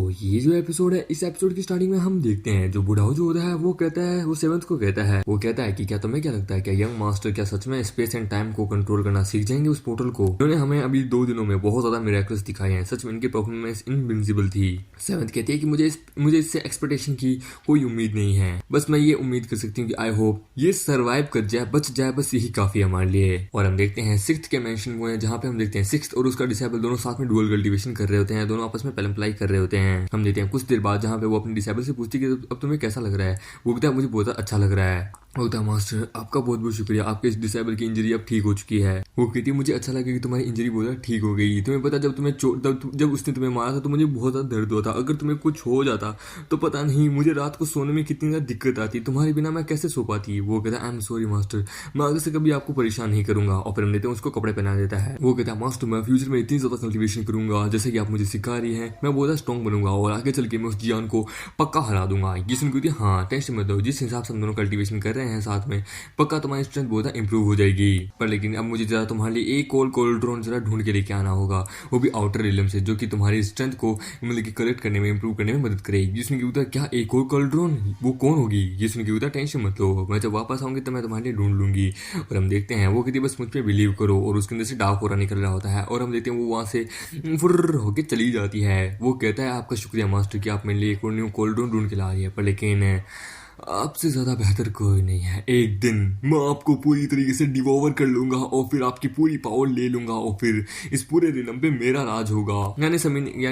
तो ये जो एपिसोड है, इस एपिसोड की स्टार्टिंग में हम देखते हैं जो बुढ़ाऊ जो होता है वो कहता है, वो सेवंथ को कहता है, वो कहता है कि क्या तुम्हें क्या लगता है, क्या यंग मास्टर क्या सच में स्पेस एंड टाइम को कंट्रोल करना सीख जाएंगे उस पोर्टल को। उन्होंने हमें अभी 2 दिनों में बहुत ज्यादा मिरेकल्स दिखाए हैं, सच में इनकी परफॉर्मेंस इनविंसिबल थी। सेवंथ कहती है कि मुझे इससे एक्सपेक्टेशन की कोई उम्मीद नहीं है, बस मैं ये उम्मीद कर सकती हूँ कि आई होप ये सर्वाइव कर जाए, बच जाए, बस यही काफी है हमारे लिए। और हम देखते हैं सिक्स्थ के मेंशन हुए हैं, जहाँ पे हम देखते हैं सिक्स्थ और उसका डिसेबल दोनों साथ में डुअल कल्टीवेशन कर रहे होते हैं, दोनों आपस में पेलम प्लाई कर रहे होते हैं। हम देखते हैं कुछ देर बाद जहाँ पे वो अपने डिसेबल से पूछती है कि अब तुम्हें कैसा लग रहा है। वो कहता है मुझे बहुत अच्छा लग रहा है। वो कहता है मास्टर आपका बहुत बहुत शुक्रिया, आपके इस डिसेबल की इंजरी अब ठीक हो चुकी है। वो कहती है मुझे अच्छा लगा कि तुम्हारी इंजरी बहुत ठीक हो गई। तुम्हें पता जब उसने तुम्हें मारा था तो मुझे बहुत ज्यादा दर्द हुआ था, अगर तुम्हें कुछ हो जाता तो पता नहीं मुझे रात को सोने में कितनी ज्यादा दिक्कत आती, तुम्हारे बिना मैं कैसे सो पाती। वो कहता है आई एम सॉरी मास्टर, मैं आगे से कभी आपको परेशान नहीं करूंगा। और फिर हम देते हैं उसको कपड़े पहना देता है। वो कहता है मास्टर मैं फ्यूचर में इतनी ज्यादा कल्टीवेशन करूंगा जैसे कि आप मुझे सिखा रही है, मैं बहुत स्ट्रॉन्ग बनूंगा और आगे चल के मैं उस जियान को पक्का हरा दूंगा। ये सुन के हाँ टेंशन मत लो, जिस हिसाब से हम दोनों कल्टीवेशन कर रहे हैं साथ में पक्का तुम्हारी स्ट्रेंथ बहुत इंप्रूव हो जाएगी। पर लेकिन अब मुझे जरा तुम्हारे लिए एक और कोल्ड्रोन जरा ढूंढ के लेके आना होगा, वो भी आउटर रिलम से, जो कि तुम्हारी स्ट्रेंथ को मतलब कि कलेक्ट करने में इंप्रूव करने में मदद करेगी। जिसने की उधर क्या एक और कोल्ड्रोन, वो कौन होगी। जिसने की उधर टेंशन मत लो, मैं जब वापस आऊंगी तो मैं तुम्हारे लिए ढूंढ लूंगी। और हम देखते हैं वो कहती बस मुझ पर बिलीव करो, और उसके अंदर से डार्क होरा निकल रहा होता है। और हम देखते हैं वो वहां से फुर्र होके चली जाती है। वो कहता है आपका शुक्रिया मास्टर कि आप मेरे लिए एक और न्यू कोल्ड्रोन ढूंढ के ला रही है, पर लेकिन आपसे ज्यादा बेहतर कोई नहीं है। एक दिन मैं आपको पूरी तरीके से डिवोवर कर लूंगा और फिर आपकी पूरी पावर ले लूंगा और फिर इस पूरे रिलम पे मेरा राज होगा। यानी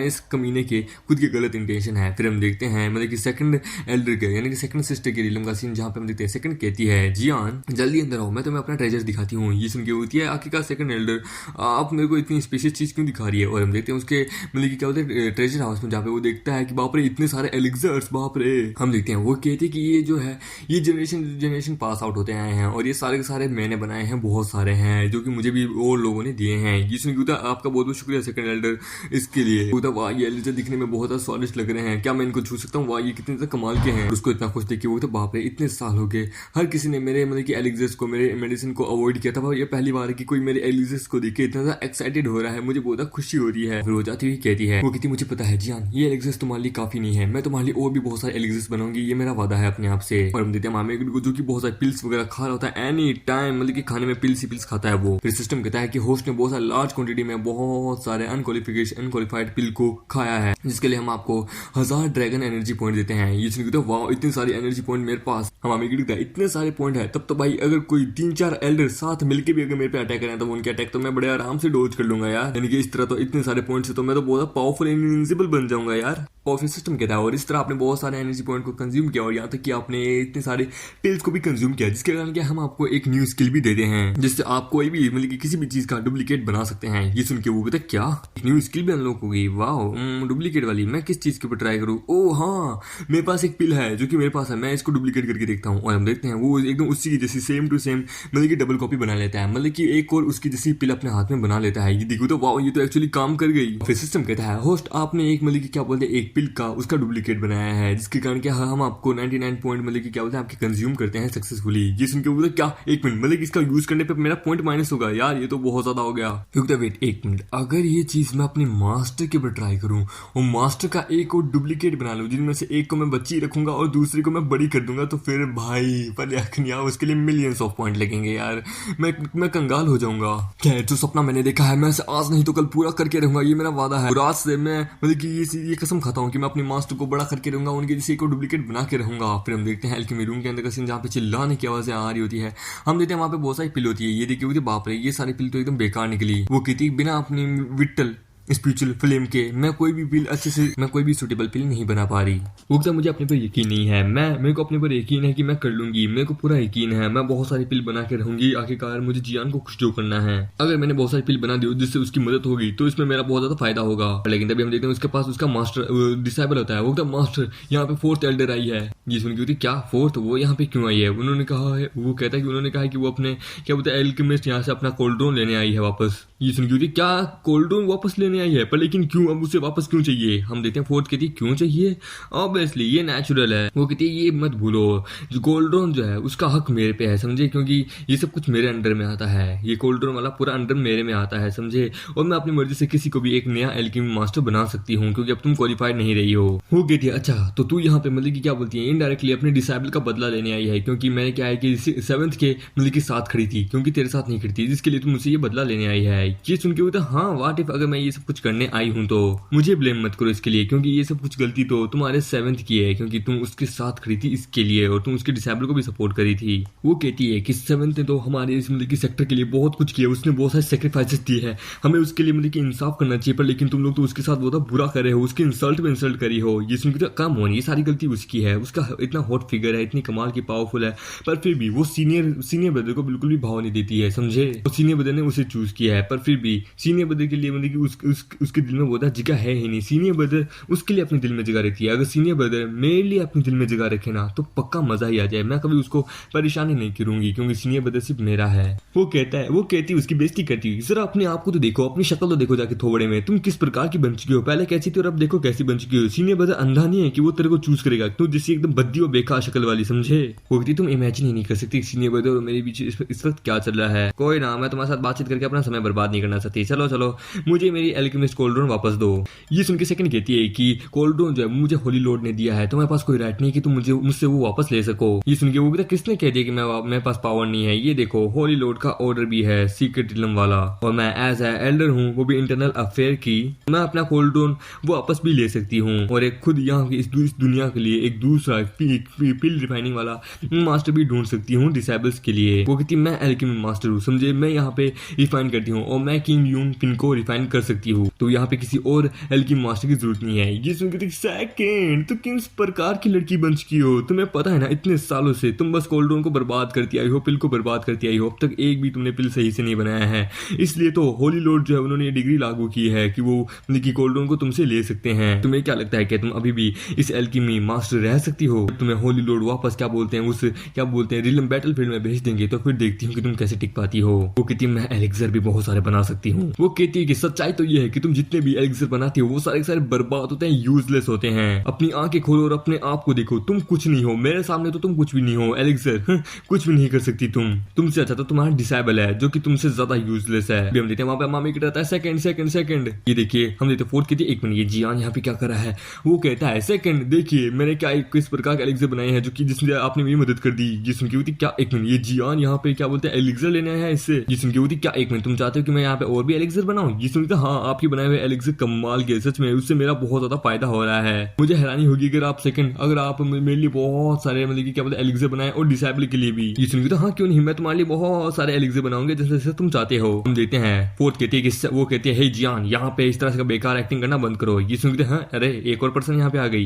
इस कमीने के खुद के गलत इंटेंशन है। फिर हम देखते हैं मतलब कि सेकंड एल्डर के यानी कि सेकंड सिस्टर के रिलम का सीन, जहाँ पे हम देखते हैं सेकंड कहती है जियान जल्दी अंदर आओ, मैं तुम्हें अपना ट्रेजर दिखाती हूँ। ये सुन के होती है आखिरकार सेकंड एल्डर आप मेरे को इतनी स्पेशल चीज क्यों दिखा रही है। और हम देखते हैं उसके मतलब कि क्या होता है ट्रेजर हाउस में, जहाँ पे वो देखता है कि बाप रे इतने सारे एलिक्सर्स, बाप रे। हम देखते हैं वो कहती है कि ये जो है ये जनरेशन पास आउट होते आए हैं और ये सारे के सारे मैंने बनाए हैं, बहुत सारे हैं जो कि मुझे भी और लोगों ने दिए हैं। ये सुन के आपका बहुत बहुत शुक्रिया सेकंड एल्डर इसके लिए। वाह ये एलिक्सर दिखने में बहुत ज्यादा स्वादिष्ट लग रहे हैं, क्या मैं इनको छू सकता हूँ, वाह ये कितने ज्यादा कमाल के हैं। उसको इतना खुश देख के वो तो बाप रे इतने साल हो गए हर किसी ने मेरे मतलब कि एलिक्सर्स को, मेरे मेडिसिन को अवॉइड किया था, ये पहली बार है कि कोई मेरे एलिक्सर्स को देख के इतना ज्यादा एक्साइटेड हो रहा है, मुझे बहुत खुशी हो रही है। फिर वो जाती हुई कहती है, वो कहती मुझे पता है जियान ये एलिक्सर्स तुम्हारे लिए काफी नहीं है, मैं तुम्हारे लिए और भी बहुत सारे एलिक्सर्स बनाऊंगी, ये मेरा वादा है अपने आप से। और हम देते हैं मामे जो कि बहुत सारे पिल्स वगैरह खा रहा होता है एनी टाइम, मतलब कि खाने में पिल्स ही पिल्स खाता है वो। फिर सिस्टम कहता है कि होस्ट ने बहुत सारे लार्ज क्वांटिटी में बहुत सारे अनक्वालिफाइड पिल को खाया है, जिसके लिए हम आपको 1000 ड्रैगन एनर्जी पॉइंट देते हैं। ये सुन के तो वाह इतने सारे एनर्जी पॉइंट मेरे पास, हम हमें इतने सारे पॉइंट है, तब तो भाई अगर कोई 3-4 एल्डर साथ मिलकर भी अगर मेरे पे अटैक करें तो उनके अटैक तो मैं बड़े आराम से डोज कर लूंगा यार। यानी कि इस तरह तो इतने सारे पॉइंट से तो मैं तो बहुत पावरफुल इनविंसिबल बन जाऊंगा यार। और फिर सिस्टम कहता है और इस तरह आपने बहुत सारे एनर्जी पॉइंट को कंज्यूम किया और यहाँ तक कि आपने इतने सारे पिल्स को भी कंज्यूम किया, जिसके कारण कि हम आपको एक न्यू स्किल भी देते हैं जिससे आप कोई भी मतलब कि किसी भी चीज का डुप्लीकेट बना सकते हैं। ये सुन के वो कहता क्या एक न्यू स्किल भी अनलॉक हो गई, वाह डुप्लीकेट वाली, मैं किस चीज के ऊपर ट्राई करूँ। ओ हाँ मेरे पास एक पिल है जो कि मेरे पास है, मैं इसको डुप्लीकेट करके देखता हूँ। और हम देखते हैं वो एकदम उसी की जैसी सेम टू सेम मतलब कि डबल कॉपी बना लेता है, मतलब कि एक और उसकी जैसी पिल अपने हाथ में बना लेता है। ये देखो तो वाह ये तो एक्चुअली काम कर गई। फिर सिस्टम कहता है होस्ट आपने एक मतलब कि क्या बोलते हैं एक पिल का उसका डुप्लीकेट बनाया है, जिसके कारण क्या हम आपको 99 पॉइंट मतलब कि क्या बोलते हैं आपके कंज्यूम करते हैं सक्सेसफुली। ये सुन के बोलते क्या एक मिनट मतलब इसका यूज करने पे मेरा पॉइंट माइनस होगा यार, ये तो बहुत ज्यादा हो गया। क्योंकि वेट एक मिनट, अगर ये चीज मैं अपने मास्टर के ऊपर ट्राई करूं और मास्टर का एक और डुप्लीकेट बना लूं, जिनमें से एक को मैं बच्ची रखूंगा और दूसरी को मैं बड़ी कर दूंगा, तो फिर भाई पर उसके लिए मिलियंस ऑफ पॉइंट लगेंगे यार, मैं कंगाल हो जाऊंगा। क्या जो सपना मैंने देखा है मैं आज नहीं तो कल पूरा करके रहूंगा, ये मेरा वादा है। रात से मैं मतलब कि ये कसम खाता हूँ कि मैं अपने मास्टर को बड़ा करके रहूंगा, उनके जैसे एक डुप्लीकेट बना के रहूंगा। फिर हम देखते हैं एल्केमी रूम के अंदर का सीन, जहाँ पे चिल्लाने की आवाजें आ रही होती है। हम देखते हैं वहां पे बहुत सारी पिल होती है, ये देखिए बाप रे ये सारी पिल तो एकदम बेकार निकली। वो कहती बिना अपनी विट्टल स्पिरिचुअल फ्लेम के मैं कोई भी सूटेबल पिल नहीं बना पा रही। वो तो मुझे अपने पर यकीन नहीं है, मेरे को अपने पर यकीन है कि मैं कर लूंगी, मेरे को पूरा यकीन है, मैं बहुत सारी पिल बना के रहूंगी, आखिरकार मुझे जियान को खुश जो करना है। अगर मैंने बहुत सारी पिल बना दी जिससे उसकी मदद होगी तो इसमें मेरा बहुत ज्यादा फायदा होगा। लेकिन तभी हम देखते हैं उसके पास उसका मास्टर डिसेबल होता है। वो तो मास्टर यहाँ पे 4th एल्डर आई है। ये सुन के होती क्या 4th, वो यहाँ पे क्यों आई है। उन्होंने कहा है, वो कहता है कि उन्होंने कहा कि वो अपने क्या बोलते हैं एल्केमिस्ट यहाँ से अपना कोल्ड्रोन लेने आई है वापस। ये सुन के क्या कोल्ड ड्रिंक वापस लेने आई है, पर लेकिन क्यों, अब उसे वापस क्यों चाहिए? हम देखते हैं फोर्थ कहती है क्यों चाहिए, ऑब्वियसली ये नेचुरल है। वो कहती है ये मत भूलो, जो कोल्ड ड्रिंक जो है उसका हक मेरे पे है, समझे, क्योंकि ये सब कुछ मेरे अंडर में आता है, ये कोल्ड ड्रिंक वाला पूरा अंडर मेरे में आता है, समझे, और मैं अपनी मर्जी से किसी को भी एक नया एल्केमी मास्टर बना सकती हूँ, क्योंकि अब तुम क्वालिफाइड नहीं रही हो। वो कहती है अच्छा तो तू यहाँ पे मतलब कि क्या बोलती है, इनडायरेक्टली अपने डिसेबल का बदला लेने आई है, क्योंकि मैंने क्या है कि 7th के मतलब के साथ खड़ी थी, क्योंकि तेरे साथ नहीं खड़ी थी, जिसके लिए तुम मुझसे ये बदला लेने आई है। ये सुन के बोलता हाँ व्हाट इफ अगर मैं ये सब कुछ करने आई हूँ तो मुझे ब्लेम मत करो इसके लिए, क्योंकि ये सब कुछ गलती तो तुम्हारे 7th की है, क्योंकि तुम उसके साथ खड़ी थी इसके लिए, और तुम उसके डिसेबल को भी सपोर्ट करी थी। वो कहती है कि 7th ने तो हमारे इस मतलब की सेक्टर के लिए बहुत कुछ किया, उसने बहुत सारे सेक्रीफाइसेस दिए हैं, हमें उसके लिए मतलब कि इंसाफ करना चाहिए, पर लेकिन तुम लोग तो उसके साथ बहुत बुरा कर रहे हो, उसकी इंसल्ट पे इंसल्ट करी हो। ये सुन के कम होनी, ये सारी गलती उसकी है, उसका इतना हॉट फिगर है, इतनी कमाल की पावरफुल है, पर फिर भी वो सीनियर ब्रदर को बिल्कुल भी भाव नहीं देती है, समझे, वो सीनियर ब्रदर ने उसे चूज किया है, पर फिर भी सीनियर ब्रदर के लिए मतलब कि उसके दिल में वो जगह है ही नहीं, सीनियर ब्रदर उसके लिए अपने दिल में जगह रखती है। अगर सीनियर ब्रदर मेरे लिए अपने दिल में जगह रखे ना तो पक्का मजा ही आ जाए, मैं कभी उसको परेशानी नहीं करूंगी, क्योंकि सीनियर ब्रदर सिर्फ मेरा है। वो कहती उसकी बेइज्जती करती है, जरा अपने आप को तो देखो, अपनी शक्ल तो देखो जाके थोबड़े में, तुम किस प्रकार की बन चुकी हो, पहले कैसी थी और अब देखो कैसी बन चुकी हो। सीनियर ब्रदर अंधा नहीं है कि वो तेरे को चूज करेगा, तो जैसी एकदम बद्दी और बेकार शक्ल वाली, समझे। वो कहती तुम इमेजिन ही नहीं कर सकती सीनियर ब्रदर और मेरे बीच इस वक्त क्या चल रहा है। कोई ना, मैं तुम्हारे साथ बातचीत करके अपना समय बर्बाद नहीं करना चाहती, चलो मुझे मेरी एल्केमिस्ट कोल्ड ड्रिंक वापस दो। ये सुन के सेकंड कहती है कि कोल्ड ड्रिंक जो है मुझे होली लॉर्ड ने दिया है, तुम्हारे पास कोई राइट नहीं कि तुम मुझसे वो वापस ले सको। ये सुन के वो कहता किसने कह दिया कि मेरे पास पावर नहीं है, ये देखो होली लॉर्ड का ऑर्डर भी है सीक्रेट इलम वाला, और मैं एज ए एल्डर हूँ, वो भी इंटरनल अफेयर की, मैं अपना कोल्ड ड्रिंक वो वापस भी ले सकती हूँ, और एक खुद यहाँ की इस दुनिया के लिए एक दूसरा पिल रिफाइनिंग वाला मास्टर भी ढूंढ सकती हूँ डिसेबल्स के लिए। वो कहती मैं एल्केमी मास्टर हूँ, समझे, मैं यहाँ पे रिफाइन करती हूँ, और मैं किंग यून पिन को रिफाइन कर सकती हूँ, तो यहाँ पे किसी और एल्केमी मास्टर की जरूरत नहीं है। ये सुन के सेकंड तो किस प्रकार की लड़की बन चुकी हो, तुम्हें पता है ना इतने सालों से तुम बस कोल्ड ड्रिंक को बर्बाद करती आई हो, पिल को बर्बाद करती आई हो, अब तक एक भी तुमने पिल सही से नहीं बनाया है, इसलिए तो होली लॉर्ड जो है उन्होंने ये डिग्री लागू की है कि वो कोल्ड ड्रिंक को तुमसे ले सकते हैं। तुम्हें क्या लगता है कि तुम अभी भी इस एल्केमी मास्टर रह सकती हो? तुम्हें होली लॉर्ड वापस क्या बोलते हैं रिलम बैटलफील्ड में भेज देंगे, तो फिर देखती हूँ कि तुम कैसे टिक पाती हो। वो कहती है मैं एलेक्सर भी बहुत सारे बना सकती हूँ। वो कहती है कि सच्चाई तो ये है कि तुम जितने भी एलेक्सर बनाती हो वो सारे बर्बाद होते हैं, यूजलेस होते हैं। अपनी आंखें खोलो और अपने आप को देखो, तुम कुछ नहीं हो, मेरे सामने तो तुम कुछ भी नहीं हो एलेक्सर, कुछ भी नहीं कर सकती तुमसे अच्छा तो तुम्हारा डिसेबल है जो कि तुमसे ज्यादा यूजलेस है। हम देते हैं वहां पे मामी कहता है सेकंड। ये देखिए हम देते फोर्थ कहती है एक मिनट ये जियान यहाँ पे क्या कर रहा है। वो कहता है सेकंड देखिए मैंने क्या किस प्रकार का एलेक्सर बनाए हैं जो कि जिसने आपने मेरी मदद कर दी। ये सुन के होती क्या एक मिनट ये जियान यहाँ पे क्या बोलते हैं एलेक्सर लेने आया है इससे। ये सुन के होती क्या एक मिनट तुम चाहते हो कि मैं यहाँ पे और भी एलेक्सर बनाऊं? ये सुनते हाँ आपके बनाए हुए एलेक्सर कमाल के, सच में उससे मेरा बहुत ज्यादा फायदा हो रहा है। मुझे हैरानी होगी अगर आप मेरे लिए बहुत सारे मतलब कि क्या बोलते हैं एलेक्सर बनाए और डिसेबल के लिए भी। ये सुन के हाँ क्यों नहीं, मैं तुम्हारे लिए बहुत सारे एलेक्सर बनाऊंगे जैसे तुम चाहते हो। हम देखते हैं फोर्थ कहती है कि वो कहती है हे जियान यहाँ पे इस तरह से बेकार एक्टिंग करना बंद करो। ये सुनते हैं अरे एक और पर्सन यहाँ पे आ गई।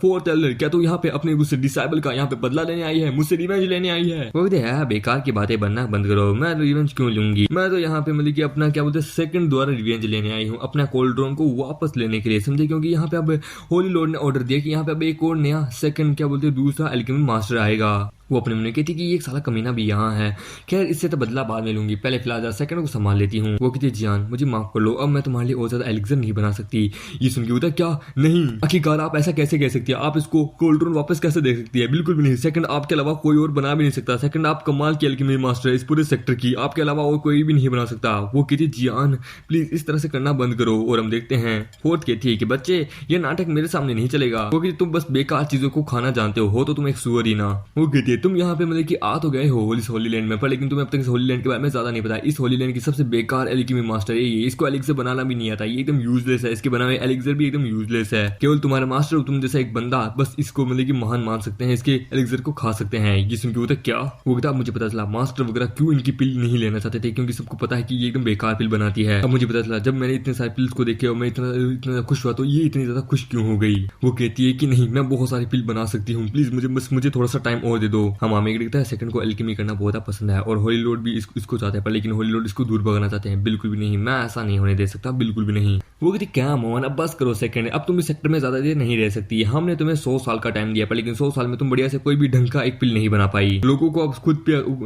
फोर्थ एल्डर क्या तू यहाँ पे अपने उस डिसेबल का यहाँ पे बदला लेने आई है, मुझसे रिवेंज लेने आई है? वो कहते हैं बेकार की बातें बनना बंद करो, मैं रिवेंज क्यों लूंगी, मैं तो यहाँ पे मतलब कि अपना क्या बोलते हैं सेकंड द्वारा रिवेंज लेने आई हूँ, अपना कोल्ड ड्रिंक को वापस लेने के लिए, समझे, क्योंकि यहाँ पे अब होली लॉर्ड ने ऑर्डर दिया कि यहाँ पे अब एक और नया सेकंड क्या बोलते हैं दूसरा एल्केमी मास्टर आएगा। वो अपने मन कहती कि ये एक साला कमीना भी यहाँ है, खैर इससे तो बदला बाद में लूंगी, पहले फिलहाल सेकंड को संभाल लेती हूँ। वो कहती जियान मुझे माफ कर लो, अब मैं तुम्हारे लिए और ज्यादा एलेक्सर नहीं बना सकती। ये सुन के होता क्या नहीं आखिरकार आप ऐसा कैसे कह सकती है, आप इसको कोल्ड ड्रिंक वापस कैसे दे सकती है? बिल्कुल भी नहीं, सेकंड आपके अलावा कोई और बना भी नहीं सकता, सेकंड आप कमाल की एल्केमी मास्टर है इस पूरे सेक्टर की, आपके अलावा और कोई भी नहीं बना सकता। वो कहती जियान प्लीज इस तरह से करना बंद करो। और हम देखते हैं फोर्थ कहती है कि बच्चे ये नाटक मेरे सामने नहीं चलेगा, क्योंकि तुम बस बेकार चीजों को खाना जानते हो तो तुम एक सुअर ही ना। वो कहती है तुम यहाँ पे मतलब आ तो गए हो इस होली लैंड में, पर लेकिन तुम्हें अब तक इस होली लैंड के बारे में ज्यादा नहीं पता। इस होली लैंड की सबसे बेकार एल्केमी मास्टर है ये, इसको एलेक्सर बनाना भी नहीं आता, ये एकदम यूजलेस है, इसके बनाए एलेक्सर भी एकदम यूजलेस है। केवल तुम्हारा मास्टर तुम जैसा एक बंदा बस इसको मतलब कि महान मान सकते हैं, इसके एलेक्सर को खा सकते हैं। ये सुन के होता क्या वो कहता मुझे पता चला मास्टर वगैरह क्यों इनकी पिल नहीं लेना चाहते थे, क्योंकि सबको पता है कि ये एकदम बेकार पिल बनाती है। अब मुझे पता चला जब मैंने इतने सारे पिल्स को देखे और मैं इतना खुश हुआ तो ये इतनी ज्यादा खुश क्यों हो गई। वो कहती है कि नहीं मैं बहुत सारी पिल बना सकती हूँ, प्लीज मुझे थोड़ा सा टाइम और दे दो। हम हमें दिखता है सेकंड को एल्केमी करना बहुत पसंद है और होली लॉर्ड भी इसको चाहते हैं, पर लेकिन होली लॉर्ड इसको दूर भगाना चाहते हैं। बिल्कुल भी नहीं, मैं ऐसा नहीं होने दे सकता, बिल्कुल भी नहीं। वो कहती क्या मोहन अब बस करो सेकंड, अब तुम इस सेक्टर में ज्यादा देर नहीं रह सकती। हमने तुम्हें 100 साल का टाइम दिया, पर लेकिन 100 साल में तुम बढ़िया से कोई भी ढंग का एक पिल नहीं बना पाई। लोगों को अब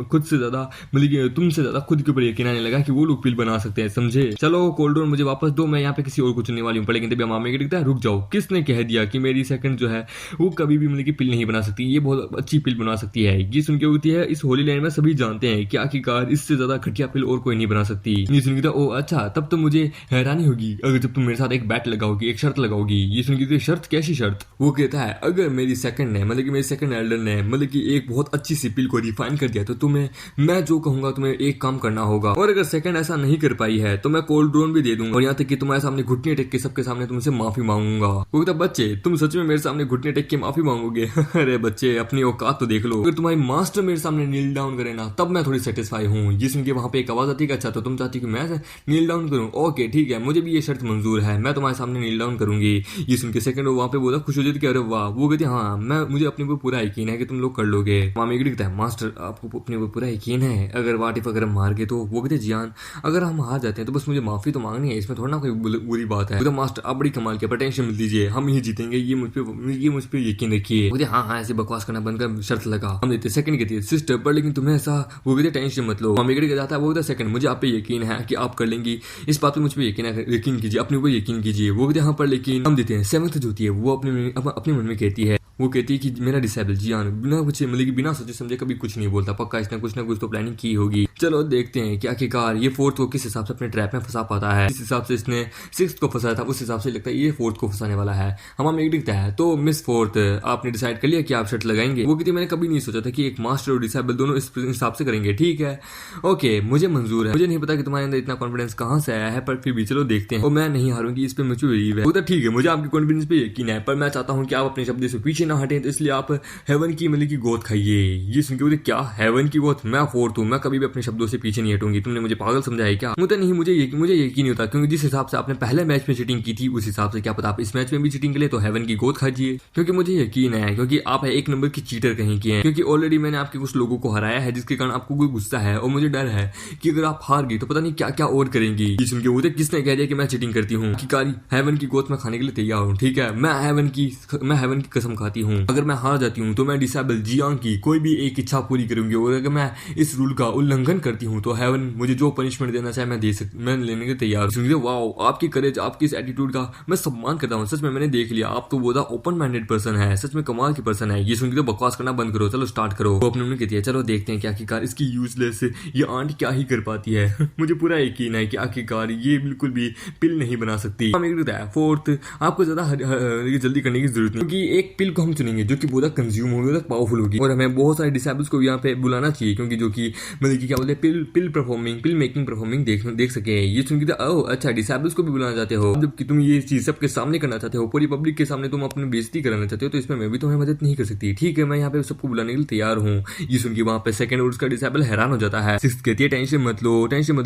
खुद से ज्यादा मतलब तुमसे ज्यादा खुद के ऊपर यकीन आने लगा कि वो लोग पिल बना सकते हैं, समझे। चलो कोल्ड मुझे वापस दो, मैं यहाँ पे किसी और को चुनने वाली हूँ। पर लेकिन तभी मामे दिखता है रुक जाओ, किसने कह दिया कि मेरी सेकंड जो है वो कभी भी मतलब की पिल नहीं बना सकती, ये बहुत अच्छी पिल बना सकती है। ये सुन के होती है इस होली लैंड में सभी जानते हैं कि आखिरकार इससे ज्यादा घटिया पिल और कोई नहीं बना सकती। ये सुन के ओ अच्छा, तब तो मुझे हैरानी होगी अगर जब तुम मेरे साथ एक बैट लगाओगी, एक शर्त लगाओगी। ये सुन के शर्त कैसी शर्त? वो कहता है अगर मेरी सेकंड ने मतलब कि मेरी सेकंड एल्डर ने मतलब कि एक बहुत अच्छी सी पिल को रिफाइन कर दिया तो तुम्हें मैं जो कहूंगा तुम्हें एक काम करना होगा, और अगर सेकंड ऐसा नहीं कर पाई है तो मैं कोल्ड ड्रोन भी दे दूंगा और यहाँ तक कि तुम्हारे सामने घुटने टेक के सबके सामने तुमसे माफी मांगूंगा। वो कहता बच्चे तुम सच में मेरे सामने घुटने टेक के माफी मांगोगे? अरे बच्चे अपनी औकात तो देख लो, अगर तुम्हारी मास्टर मेरे सामने नील डाउन करे ना तब मैं थोड़ी सेटिस्फाई हूँ। ये सुन के वहां पे एक आवाज आती है अच्छा तो तुम चाहती कि मैं नील डाउन करूँ? ओके ठीक है, मुझे भी ये शर्त मंजूर है, मैं तुम्हारे सामने नील डाउन करूंगी। ये सुन के सेकंड वहां पे बोला खुश हो जाती अरे वाह। वो कहती हाँ मुझे अपने ऊपर पूरा यकीन है कि तुम लोग कर लोगे। मामी कहता है मास्टर आपको अपने ऊपर पूरा यकीन है, अगर वाट इफ अगर हम हार गए तो? वो कहते जियान अगर हम हार जाते हैं तो बस मुझे माफी तो मांगनी है, इसमें थोड़ा ना कोई बुरी बात है। तो मास्टर आप बड़ी कमाल के टेंशन मिल दीजिए, हम ही जीतेंगे, ये मुझ पे यकीन रखिए। वो हाँ हाँ ऐसे बकवास करना बंद कर, शर्त लगा। हम देते सेकंड कहती है सिस्टर पर लेकिन तुम्हें ऐसा, वो कहते टेंशन मत लो। मामी कहते जाता है वो कहता सेकंड मुझे आप पे यकीन है कि आप कर लेंगी, इस बात पे मुझ पे यकीन कीजिए, अपने ऊपर यकीन कीजिए। वो कहते हाँ पर लेकिन हम देते हैं सेवंथ जो होती है वो अपने मन में कहती है, वो कहती है कि मेरा डिसेबल जियान बिना कुछ मतलब कि बिना सोचे समझे कभी कुछ नहीं बोलता, पक्का इसने कुछ ना कुछ तो प्लानिंग की होगी। चलो देखते हैं कि आखिरकार ये फोर्थ को किस हिसाब से अपने ट्रैप में फंसा पाता है। इस हिसाब से इसने सिक्स्थ को फंसाया था, उस हिसाब से लगता है ये फोर्थ को फंसाने वाला है। हमें एक दिखता है तो मिस फोर्थ आपने डिसाइड कर लिया कि आप शर्त लगाएंगे? वो कहती मैंने कभी नहीं सोचा था कि एक मास्टर और डिसेबल दोनों इस हिसाब से करेंगे। ठीक है ओके मुझे मंजूर है, मुझे नहीं पता कि तुम्हारे अंदर इतना कॉन्फिडेंस कहाँ से आया है, पर फिर भी चलो देखते हैं। और मैं नहीं हारूंगी, इस पे मुझे बिलीव है। वो तो ठीक है मुझे आपके कॉन्फिडेंस पे यकीन है, पर मैं चाहता हूँ कि आप अपने शब्द से पीछे ना हटें, तो इसलिए आप हेवन की मतलब की गोद खाइए। ये सुन के बोलते क्या हेवन की गोद? मैं फोर्थ हूँ, मैं कभी भी अपने शब्दों से पीछे नहीं हटूंगी। तुमने मुझे पागल समझा है क्या? मुझे नहीं, मुझे यकीन नहीं होता, क्योंकि जिस हिसाब से आपने पहले मैच में चीटिंग की थी उस हिसाब से क्या पता आप इस मैच में भी चीटिंग के लिए, तो हेवन की गोद खाइए। क्योंकि मुझे यकीन है, क्योंकि आप एक नंबर की चीटर कहीं की हैं, क्योंकि ऑलरेडी मैंने आपके कुछ लोगों को हराया है जिसके कारण आपको कोई गुस्सा है और मुझे डर है कि अगर आप हार गई तो पता नहीं क्या क्या और करेंगी। ये सुन के बोलते किसने कह दिया कि मैं चीटिंग करती हूँ? हेवन की गोद में खाने के लिए तैयार हूँ। ठीक है मैं हेवन की कसम खाती हूँ, अगर मैं हार जाती हूँ तो मैं डिसेबल जियांग की कोई भी एक इच्छा पूरी करूंगी, और अगर मैं इस रूल का उल्लंघन करती हूँ तो हेवन मुझे जो पनिशमेंट देना चाहे मैं लेने के तैयार हूँ। वाओ आपकी करेज, आपकी इस एटीट्यूड का मैं सम्मान करता हूँ। सच में मैंने देख लिया, आप तो बहुत ओपन माइंडेड पर्सन है, सच में कमाल की पर्सन है। ये सुन के तो बकवास करना बंद करो, चलो स्टार्ट करो। वो अपने कहती है चलो देखते हैं कि आखिरकार इसकी यूजलेस ये आंट क्या ही कर पाती है। मुझे पूरा यकीन है कि आखिरकार ये बिल्कुल भी पिल नहीं बना सकती। फोर्थ आपको ज्यादा जल्दी करने की जरूरत नहीं, क्योंकि एक पिल को हम चुनेंगे जो कि बहुत कंज्यूम होगी, पावरफुल होगी, और हमें बहुत सारे डिसेबल्स को यहाँ पे बुलाना चाहिए, क्योंकि जो कि मतलब कि क्या बोलते हैं पिल मेकिंग परफॉर्मिंग देख सके। ये सुन के अच्छा डिसेबल्स को भी बुलाना चाहते हो, जबकि तुम ये चीज सबके सामने करना चाहते हो, पूरी पब्लिक के सामने तुम अपनी बेइज्जती कराना चाहते हो, तो इसमें मैं भी तुम्हें मदद नहीं कर सकती। ठीक है मैं यहाँ पे सबको बुलाने के लिए तैयार हूँ। ये सुन के वहाँ पे सेकंड और उसका डिसेबल हैरान हो जाता है। सिक्स्थ कहती है टेंशन मत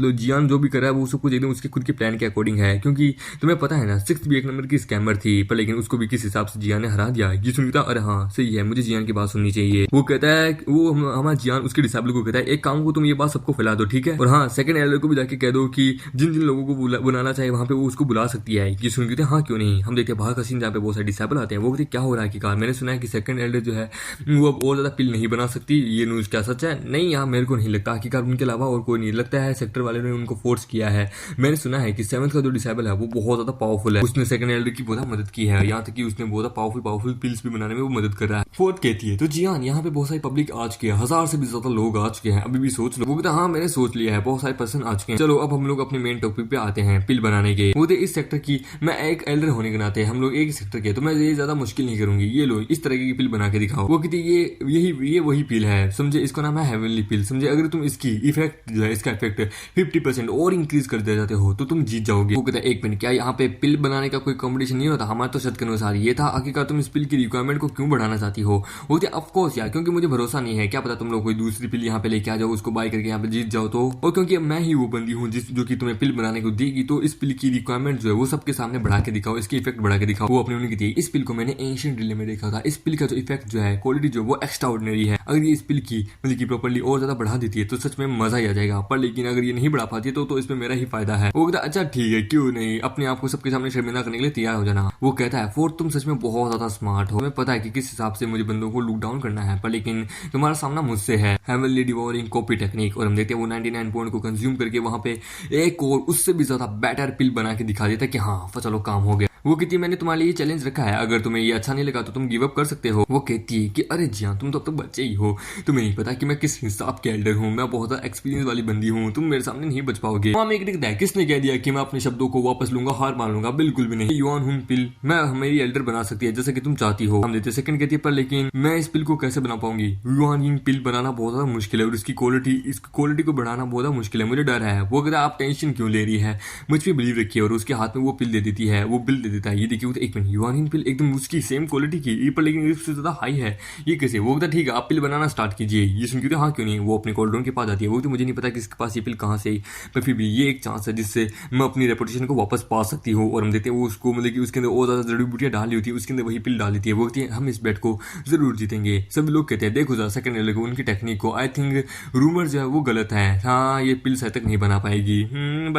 लो जियान जो भी कर रहा है वो सब कुछ एकदम उसके खुद के प्लान के अकॉर्डिंग है, क्योंकि तुम्हें पता है ना सिक्स्थ भी एक नंबर की स्कैमर थी, पर लेकिन उसको भी किस हिसाब से जियान ने हरा दिया। ये सुनता अरे हाँ सही है, मुझे जियान की बात सुननी चाहिए। वो कहता है वो हमारा जियान उसके डिसेबल को कहता है एक काम को तुम ये बात सबको फैला दो, ठीक है, और हाँ सेकंड एल्डर को भी जाके कह दो कि जिन जिन लोगों को बुलाना चाहिए वहां पे वो उसको बुला सकती है। ये सुन के हाँ क्यों नहीं। हम देखते हैं बाहर का सीन जहाँ पे बहुत सारे डिसेबल आते हैं। वो कहते क्या हो रहा है कि कार मैंने सुना है कि सेकंड एल्डर जो है वो अब और ज्यादा पिल नहीं बना सकती, ये न्यूज क्या सच है? नहीं यहाँ मेरे को नहीं लगता, हकीकत उनके अलावा और कोई नहीं लगता है, सेक्टर वाले ने उनको फोर्स किया है। मैंने सुना है कि सेवंथ का जो डिसेबल है वो बहुत ज्यादा पावरफुल है, उसने सेकंड एल्डर की बहुत मदद की है, यहाँ तक कि उसने बहुत पावरफुल पिल्स भी बनाने में वो मदद कर रहा है। फोर्थ कहती है तो जी हाँ यहाँ पे बहुत सारी पब्लिक आ चुकी है, 1000 से भी ज्यादा लोग आ चुके हैं, अभी भी सोच लो। वो कहता हाँ मैंने सोच लिया है, बहुत सारे पर्सन आ चुके हैं। चलो अब हम लोग अपने मेन टॉपिक पे आते हैं, पिल बनाने के। वो इस सेक्टर की मैं एक एल्डर होने के नाते हम लोग एक सेक्टर के, तो मैं ये ज्यादा मुश्किल नहीं करूंगी, ये लो इस तरह की पिल बना के दिखाओ। वो कहती ये वही पिल है, समझे, इसका नाम है हेवनली पिल, समझे। अगर तुम इसकी इफेक्ट जो है इसका इफेक्ट 50% और इंक्रीज कर दे जाते हो तो तुम जीत जाओगे। वो कहता है एक मिनट क्या यहाँ पे पिल बनाने का कोई कॉम्पिटिशन नहीं होता? हमारे तो शर्त के अनुसार ये था, आखिरकार तुम इस पिल की रिक्वायरमेंट रिक्वायरमेंट को क्यों बढ़ाना चाहती हो? वो कहती है ऑफ कोर्स यार, क्योंकि मुझे भरोसा नहीं है, क्या पता तुम लोग कोई दूसरी पिल यहाँ पे लेके आ जाओ, उसको बाय करके यहाँ पे जीत जाओ तो, और क्योंकि मैं ही वो बंदी हूँ जो कि तुम्हें पिल बनाने को देगी, तो इस पिल की रिक्वायरमेंट जो है वो सबके सामने बढ़ा के दिखाओ, इसकी इफेक्ट बढ़ा के दिखाओ। वो अपनी उन्होंने की थी, इस पिल को मैंने एंशिएंट रिले में देखा था, इस पिल का जो इफेक्ट जो है, क्वालिटी जो वो एक्स्ट्रा ऑर्डिनरी है। अगर ये इस पिल की मतलब की प्रॉपर्ली और ज्यादा बढ़ा देती है तो सच में मजा ही आ जाएगा, पर लेकिन अगर ये नहीं बढ़ा पाती है तो इसमें मेरा ही फायदा है। वो कहता अच्छा ठीक है, क्यों नहीं, अपने आप को सबके सामने शर्मिंदा करने के लिए तैयार हो जाना। वो कहता है फोर्थ तुम सच में बहुत ज्यादा स्मार्ट हो, तुम्हें पता है कि किस हिसाब से मुझे बंदों को लुक डाउन करना है, पर लेकिन तुम्हारा सामना मुझसे है, हेवनली डिवोरिंग कॉपी टेक्निक। और हम देखते हैं वो 99 पॉइंट को कंज्यूम करके वहां पे एक और उससे भी ज्यादा बेटर पिल बना के दिखा देता है कि हाँ चलो काम हो गया। वो कहती है मैंने तुम्हारे लिए चैलेंज रखा है, अगर तुम्हें ये अच्छा नहीं लगा तो तुम गिव अप कर सकते हो। वो कहती है कि अरे जी हाँ, तुम तो अब तक बच्चे ही हो, तुम्हें नहीं पता कि मैं किस हिसाब के एल्डर हूँ, मैं बहुत ज्यादा एक्सपीरियंस वाली बंदी हूँ, तुम मेरे सामने नहीं बच पाओगे। वहां में एक दिखता है, किसने कह दिया कि मैं अपने शब्दों को वापस लूंगा, हार मान लूंगा, बिल्कुल भी नहीं। युआन हुन पिल मैं मेरी एल्डर बना सकती है जैसे कि तुम चाहती हो। हम देते सेकंड कहती है पर लेकिन मैं इस पिल को कैसे बना पाऊंगी, युआन हिन पिल बनाना बहुत ज्यादा मुश्किल है और इसकी क्वालिटी को बढ़ाना बहुत ज्यादा मुश्किल है, मुझे डर है। वो कहता है आप टेंशन क्यों ले रही है, मुझ पर बिलीव रखिए। और उसके हाथ में वो पिल दे देती है, वो बिल दे देता है, ये देखिए युआन पिल एकदम उसकी सेम क्वालिटी की पर लेकिन इससे ज्यादा हाई है, ये कैसे? वो कहता ठीक है आप पिल बनाना स्टार्ट कीजिए। ये सुन के हाँ क्यों नहीं, वो अपने कोल्ड्रोन के पास जाती है। वो तो मुझे नहीं पता कि इसके पास ये पिल कहाँ से आई, पर फिर भी ये एक चांस है जिससे मैं अपनी रेपुटेशन को वापस पा सकती हूँ। और हम देखते हैं वो उसको मतलब कि उसके अंदर और ज्यादा जड़ी बूटियां डाली होती है, उसके अंदर वही पिल डाल देती है। वो कहती है हम इस बेट को जरूर जीतेंगे। सभी लोग कहते हैं देखो जरा सेकंड एल्डर को, उनकी टेक्निक को, आई थिंक रूमर जो है वो गलत है, हाँ ये पिल शायद तक नहीं बना पाएगी।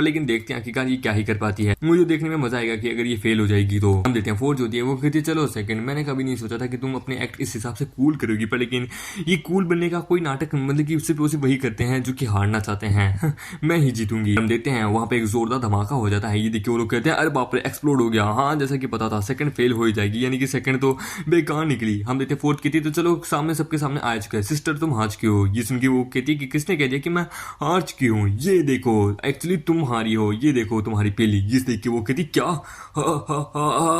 लेकिन देखते हैं आखिरकार ये क्या ही कर पाती है। मुझे देखने में मजा आएगा कि अगर ये फेल हो जाएगी तो। हम देखते हैं फोर्थ होती है, वो कहती है चलो सेकंड, मैंने कभी नहीं सोचा था कि तुम अपने एक्ट इस हिसाब से कूल करोगी, पर लेकिन ये कूल बनने का कोई नाटक मतलब कि सिर्फ उसे वही करते हैं जो कि हारना चाहते हैं। मैं ही जीतूंगी। हम देखते हैं वहां पे एक जोरदार धमाका हो जाता है, ये देखिए वो लोग कहते हैं अरे बाप रे एक्सप्लोड हो गया। हाँ जैसा कि पता था सेकंड फेल हो ही जाएगी, यानी कि सेकंड तो बेकार निकली। हम देखते हैं फोर्थ कहती है तो चलो सामने सबके सामने आ चुका है, सिस्टर तुम हार चुकी हो। ये सुन के वो कहती है कि किसने कह दिया कि मैं हार चुकी हूँ, ये देखो एक्चुअली तुम हारी हो, ये देखो तुम्हारी पीली। ये देख के वो कहती क्या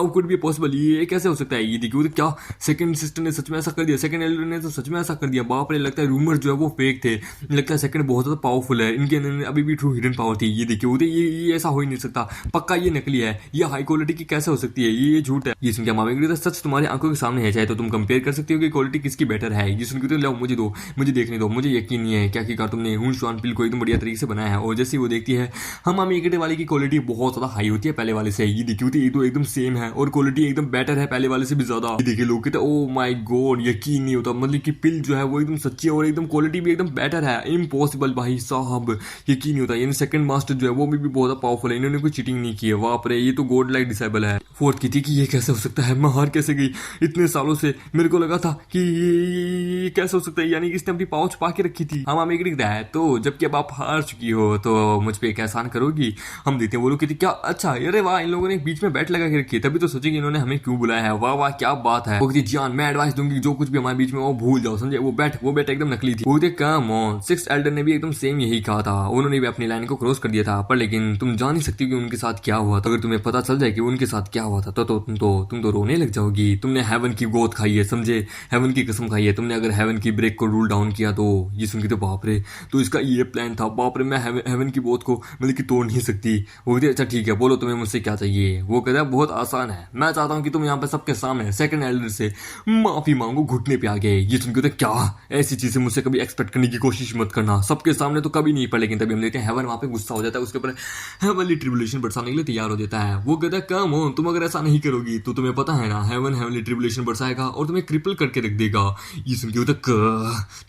कुड बी पॉसिबल, ये कैसे हो सकता है। ये देखिए तो क्या सेकंड सिस्टर ने सच में ऐसा कर दिया, सेकंड एल्डर ने तो सच में ऐसा कर दिया। बाप रे लगता है रूमर जो है वो फेक थे, लगता है सेकंड बहुत ज्यादा पावरफुल है, इनके अंदर अभी भी ट्रू हिडन पावर थी। ये देखिए वो ये ऐसा हो ही नहीं सकता, पक्का ये नकली है, ये हाई क्वालिटी की कैसे हो सकती है, ये झूठ है। ये सुन के मामा सच तुम्हारी आंखों के सामने है, चाहे तो तुम कंपेयर कर सकती हो कि क्वालिटी किसकी बेटर है। ये सुन के तो लो मुझे दो, मुझे देखने दो, मुझे यकीन नहीं है क्या कि तुमने हुन शुआन पिल को एकदम बढ़िया तरीके से बनाया है। और जैसे वो देखती है हम मामी वाली की क्वालिटी बहुत ज्यादा हाई होती है पहले वाले से। ये देखिए ये तो एकदम सेम है और क्वालिटी एकदम बेटर है पहले वाले से भी ज्यादा। ये देखिए लोग कहते हैं ओ माय गॉड यकीन नहीं होता, मतलब कि पिल जो है वो एकदम सच्ची है और एकदम क्वालिटी भी एकदम बेटर है। इम्पॉसिबल भाई साहब, यकीन नहीं होता। यानी सेकंड मास्टर जो है वो भी बहुत ज्यादा पावरफुल है, इन्होंने कोई चीटिंग नहीं की है। बाप रे ये तो गॉड लाइक डिसेबल है। फोर्थ की थी कि ये कैसे हो सकता है, मैं हार कैसे गई इतने सालों से, मेरे को लगा था कि ये कैसे हो सकता है, यानी कि इसने अपनी पाव छुपा के रखी थी। हम हमें दिखता है तो जबकि अब आप हार चुकी हो तो मुझ पे एक एहसान करोगी। हम देखते हैं वो लोग कहते क्या अच्छा अरे वाह इन लोगों ने बीच में बैट लगा के रखी है, तभी तो सोचे कि इन्होंने हमें क्यों बुलाया है। वाह वाह क्या बात है। वो कहती जान मैं एडवाइस दूंगी जो कुछ भी हमारे बीच में वो भूल जाओ, समझे। वो बैट एकदम नकली थी। वो कम ऑन सिक्स्थ एल्डर ने भी एकदम सेम यही कहा था, उन्होंने भी अपनी लाइन को क्रॉस कर दिया था, पर लेकिन तुम जान नहीं सकती कि उनके साथ क्या हुआ था। अगर तुम्हें पता चल जाए कि उनके साथ क्या हुआ था तो तुम तो रोने लग जाओगी। तुमने हेवन की गोद खाई है, समझे, हेवन की कसम खाई है तुमने। अगर हेवन की ब्रेक को रूल डाउन किया तो ये सुन के तो बाप रे, तो इसका ये प्लान था। बाप रे मैं हेवन की गोद को मतलब कि तोड़ नहीं सकती। वो कहती अच्छा ठीक है बोलो तुम्हें मुझसे क्या चाहिए। वो कहता है बहुत आसान है, मैं चाहता हूँ कि तुम यहाँ पे सबके सामने सेकंड एल्डर से माफी मांगो, घुटने पे आ गए। ये सुन के तो क्या ऐसी चीजें मुझसे कभी एक्सपेक्ट करने की कोशिश मत करना, सबके सामने तो कभी नहीं। पर लेकिन तभी हम देखते हैं हेवन वहां पे गुस्सा हो जाता है, उसके ऊपर हेवनली ट्रिब्यूलेशन बरसाने के लिए तैयार हो जाता है। वो कहता है कम हो तुम अगर ऐसा नहीं करोगी तो तुम्हें पता है ना हेवन हेवनली ट्रिब्यूलेशन बरसाएगा और तुम्हें क्रिपल करके रख देगा। ये सुन के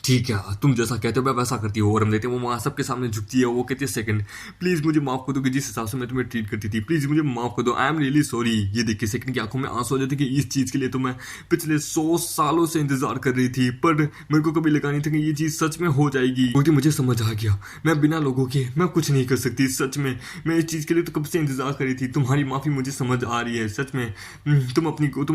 ठीक है तुम जैसा कहते हो मैं वैसा करती हूँ। और हम देखते हैं वो वहां सबके सामने झुकती है, वो कहती है सेकंड प्लीज मुझे माफ कर दो कि जिस हिसाब से मैं तुम्हें ट्रीट करती थी, प्लीज मुझे माफ कर दो, आई एम रियली सॉरी। ये देखिए सेकंड की आंखों में आंसू हो जाते कि इस चीज के लिए तो मैं पिछले 100 सालों से इंतजार कर रही थी, पर मेरे को कभी लगा नहीं था कि ये चीज सच में हो जाएगी। क्योंकि मुझे समझ आ गया मैं बिना लोगों के मैं कुछ नहीं कर सकती, सच में मैं इस चीज के लिए तो कब से इंतजार कर रही थी। तुम्हारी माफी मुझे समझ आ रही है, सच में तुम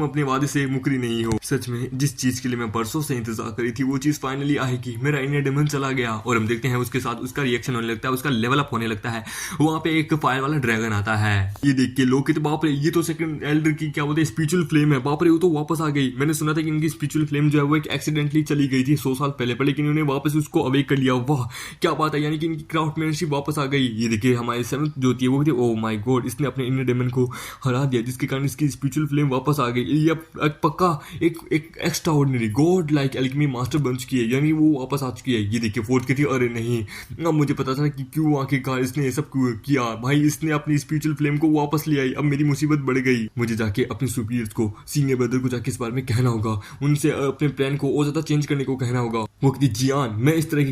अपने वादे से मुकरी नहीं हो। सच में जिस चीज के लिए मैं बरसों से इंतजार कर रही थी वो चीज फाइनली आएगी। मेरा इनर डेमन चला गया। और हम देखते हैं उसके साथ उसका रिएक्शन होने लगता है, उसका लेवल अप होने लगता है। वहां पे एक फायर वाला ड्रैगन आता है। ये देख के लोग कहते बाप रे रे, ये तो सेकंड एल्डर की क्या बोलते हैं स्पिरिचुअल फ्लेम है। बाप रे, वो तो वापस आ गई। मैंने सुना था कि इनकी स्पिरिचुअल फ्लेम जो है वो एक एक्सीडेंटली चली गई थी 100 साल पहले, पर लेकिन इन्होंने वापस उसको अवेक कर लिया। वाह क्या बात है, यानी कि इनकी क्राफ्टमैनशिप वापस आ गई। ये देखिए हमारी सेवंथ जो थी वो थी, ओ माय गॉड, इसने अपने इनर डेमन को हरा दिया, जिसके कारण इसकी स्पिरिचुअल फ्लेम वापस आ गई। ये अब पक्का एक extra ordinary God like alchemy master बन चुकी है, यानी वो वापस आ चुकी है। ये देखिए फोर्थ की थी, अरे नहीं, अब मुझे पता था कि क्यों आखिरकार इसने ये सब किया। भाई इसने अपनी स्पिरिचुअल फ्लेम को वापस ले आई। अब मेरी मुसीबत बढ़ गई। मुझे जाके अपने सुपीरियर्स को, सीनियर ब्रदर को जाके इस बारे में कहना होगा, उनसे अपने प्लान को और ज्यादा चेंज करने को कहना होगा। वो कहती जियान, मैं इस तरह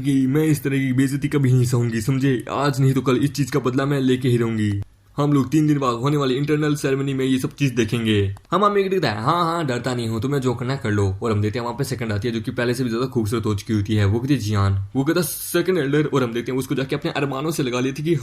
की बेइज्जती कभी नहीं सहूंगी, समझे। आज नहीं तो कल इस चीज का बदला मैं लेके ही रहूंगी। हम लोग 3 दिन बाद होने वाली इंटरनल सेरेमनी में ये सब चीज देखेंगे। हम हमें कहता है हाँ डरता नहीं हूँ, तुम्हें जो करना कर लो। और हम देखते हैं वहां पे सेकंड आती है जो कि पहले से भी ज्यादा खूबसूरत हो चुकी होती है। वो कहती है जियान, वो कहता सेकंड एल्डर। और हम देखते हैं उसको जाके अपने अरमानों से लगा लेती कि